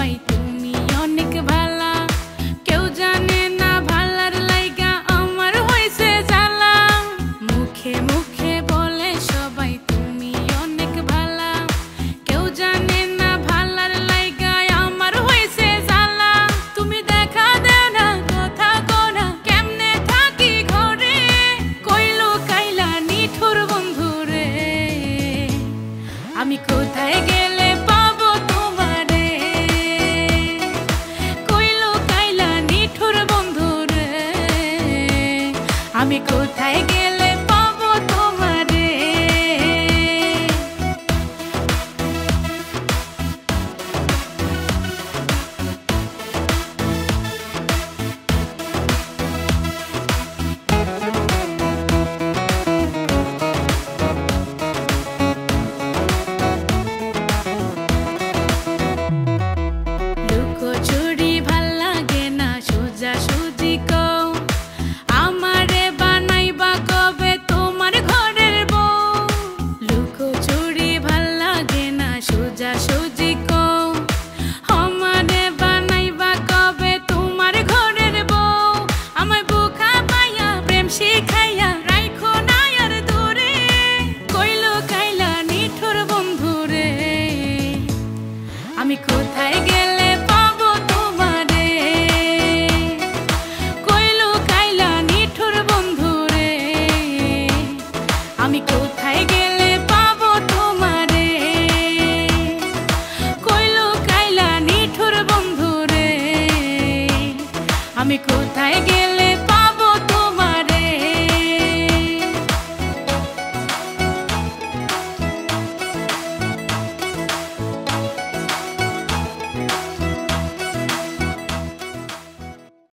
সবাই তুমি অনেক ভালা, কেউ জানে না ভালার লাইগা আমার হইছে জ্বালা। মুখে মুখে বলে সবাই তুমি অনেক ভালা, কেউ জানে না ভালার লাইগা আমার হইছে জ্বালা। তুমি দেখা দেও না, কথা কও না, কেমনে থাকি ঘরে, কইলো কাইলা নিঠুর বন্ধু রে। আমি কোথায় গেলে পাবো তোমারে, কইলো কাইলা নিঠুর বন্ধু রে। আমি কোথায় গেলে পাবো তোমারে। লুকোচুরি ভাল লাগে না, সোজাসুজি কও, আমারে বানাইবা কবে তোমার ঘরের বউ। লুকোচুরি ভাল লাগে না, সোজাসুজি কও, আমারে বানাইবা কবে তোমার ঘরের বউ। আমায় বোকা পাইয়া প্রেম শিখাইয়া রাইখো না আর দূরে, কইলো কাইলা নিঠুর বন্ধু রে। আমি কোথায় গেলে পাবো তোমারে, কইলো কাইলা নিঠুর বন্ধু রে। আমি কোথায় গেলে পাবো তোমারে, কইলো কাইলা নিঠুর বন্ধু রে। আমি কোথায়